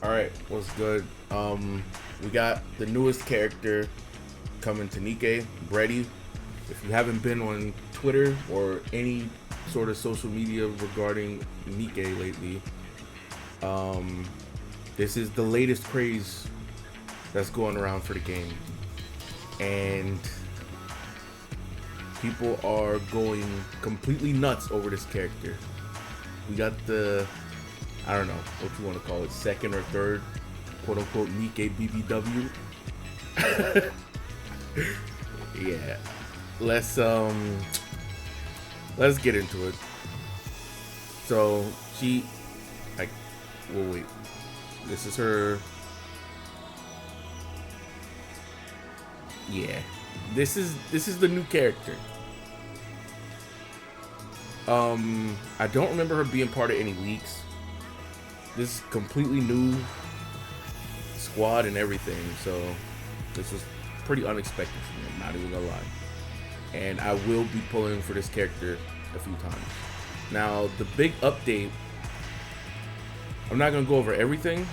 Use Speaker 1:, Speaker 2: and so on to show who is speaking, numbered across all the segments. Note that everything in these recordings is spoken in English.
Speaker 1: Alright, what's good? We got the newest character coming to Nikke, Bready. If you haven't been on Twitter or any sort of social media regarding Nikke lately, this is the latest craze that's going around for the game. And people are going completely nuts over this character. We got the, I don't know what you want to call it, second or third quote unquote Nikke BBW. Yeah. Let's get into it. So she well, wait. This is her. Yeah. This is the new character. I don't remember her being part of any leaks. This is completely new squad and everything, so this was pretty unexpected for me, I'm not even gonna lie. And I will be pulling for this character a few times. Now, the big update, I'm not gonna go over everything.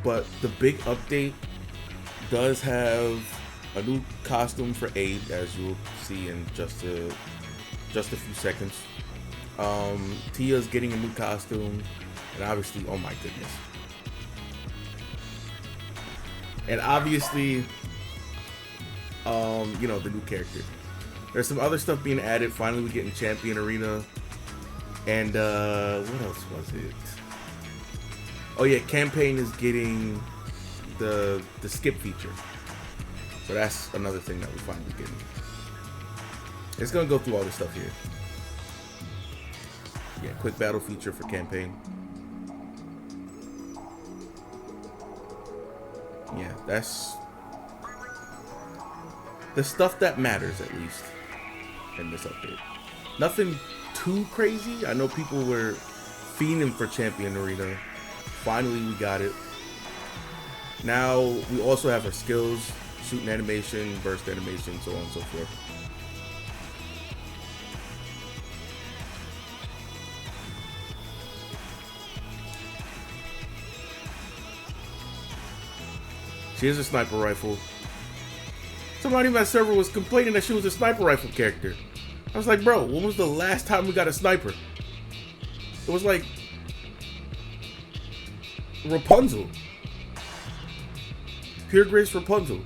Speaker 1: But the big update does have a new costume for Aid, as you'll see in just a few seconds. Tia's getting a new costume, and obviously, oh my goodness. And obviously, you know, the new character. There's some other stuff being added. Finally, we're getting Champion Arena. And, what else was it? Oh yeah, Campaign is getting the skip feature. So that's another thing that we're finally getting. It's gonna go through all this stuff here. Yeah, quick battle feature for Campaign. Yeah, that's the stuff that matters, at least, in this update. Nothing too crazy. I know people were fiending for Champion Arena. Finally, we got it. Now, we also have our skills, shooting animation, burst animation, so on and so forth. She has a sniper rifle. Somebody in my server was complaining that she was a sniper rifle character. I was like, bro, when was the last time we got a sniper? It was like Rapunzel. Pure Grace Rapunzel.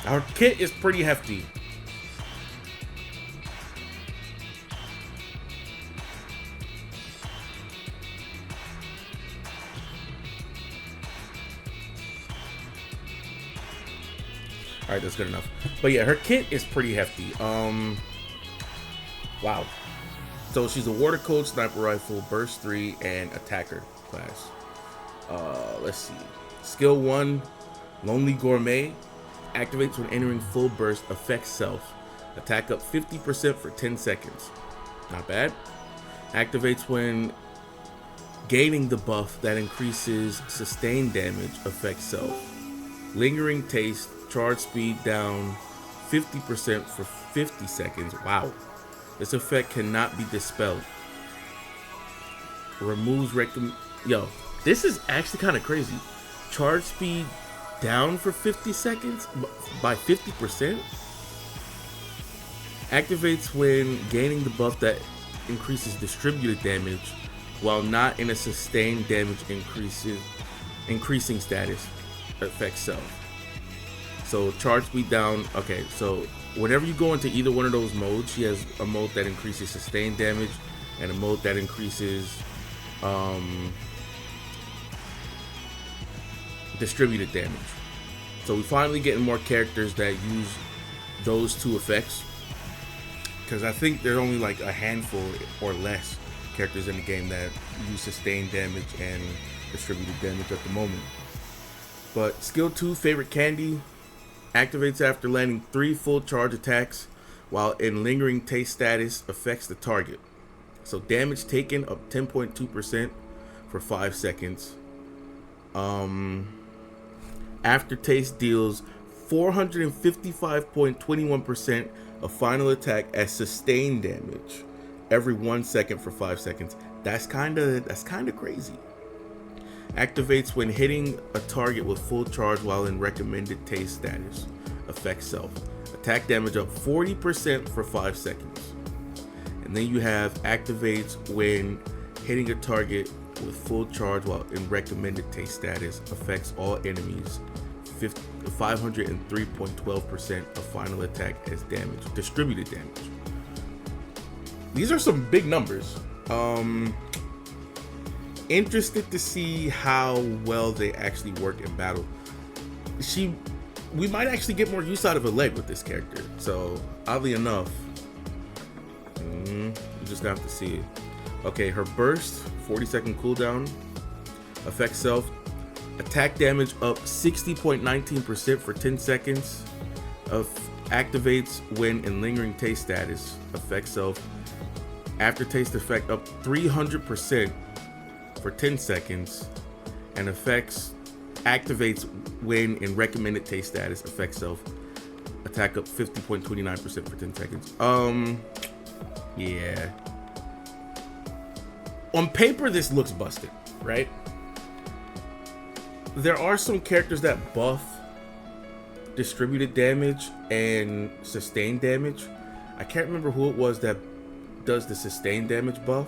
Speaker 1: Our kit is pretty hefty. Alright, that's good enough. But yeah, her kit is pretty hefty. Wow. So she's a water coat, sniper rifle, burst 3, and attacker class. Let's see. Skill 1, Lonely Gourmet. Activates when entering full burst, affects self. Attack up 50% for 10 seconds. Not bad. Activates when gaining the buff that increases sustained damage, affects self. Lingering taste, charge speed down 50% for 50 seconds. Wow. This effect cannot be dispelled. Removes Yo, this is actually kind of crazy. Charge speed down for 50 seconds by 50%. Activates when gaining the buff that increases distributed damage while not in a sustained damage increasing status. Affects self. So charge speed down. Okay, so whenever you go into either one of those modes, she has a mode that increases sustained damage and a mode that increases distributed damage. So we finally getting more characters that use those two effects, because I think there's only like a handful or less characters in the game that use sustained damage and distributed damage at the moment. But skill 2, favorite candy, activates after landing 3 full charge attacks while in lingering taste status, affects the target. So damage taken up 10.2% for 5 seconds. Aftertaste deals 455.21% of final attack as sustained damage every 1 second for 5 seconds. That's kind of crazy. Activates when hitting a target with full charge while in recommended taste status. Affects self. Attack damage up 40% for 5 seconds. And then you have activates when hitting a target with full charge while in recommended taste status. Affects all enemies. 503.12% of final attack as damage. Distributed damage. These are some big numbers. Interested to see how well they actually work in battle. We might actually get more use out of a leg with this character. So oddly enough, you just have to see it. Okay, her burst, 40-second cooldown, affects self, attack damage up 60.19% for 10 seconds. Activates when in lingering taste status. Affects self. Aftertaste effect up 300% for 10 seconds. And activates when in recommended taste status. Affects self. Attack up 50.29% for 10 seconds. Yeah. On paper, this looks busted, right? There are some characters that buff distributed damage and sustained damage. I can't remember who it was that does the sustained damage buff,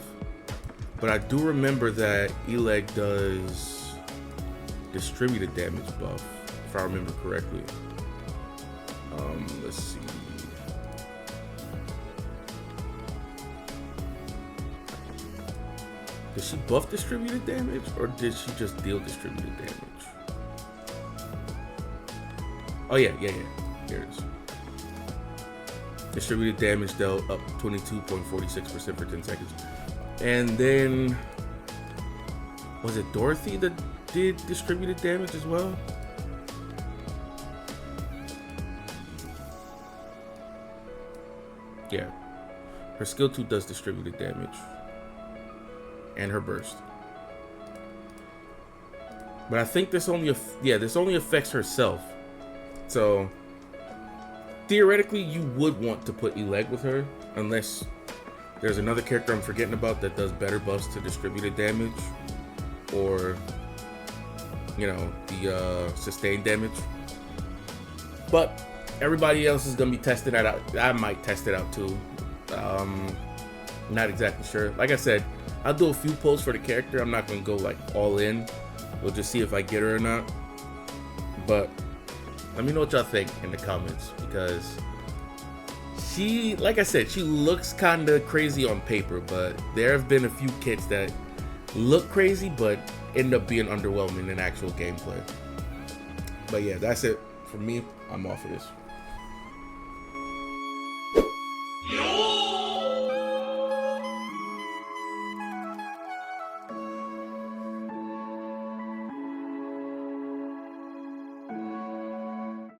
Speaker 1: but I do remember that Eleg does distributed damage buff, if I remember correctly. Let's see. Did she buff distributed damage, or did she just deal distributed damage? Oh yeah. Here it is. Distributed damage dealt up 22.46% for 10 seconds. And then, was it Dorothy that did distributed damage as well? Yeah. Her skill 2 does distributed damage. And her burst. But I think this only affects herself. So theoretically you would want to put Eleg with her, unless there's another character I'm forgetting about that does better buffs to distributed damage, or the sustained damage. But everybody else is gonna be testing that out. I might test it out too. Not exactly sure. Like I said, I'll do a few posts for the character. I'm not gonna go like all in. We'll just see if I get her or not. But let me know what y'all think in the comments, because she, like I said, she looks kind of crazy on paper, but there have been a few kits that look crazy but end up being underwhelming in actual gameplay. But yeah, that's it for me. I'm off of this.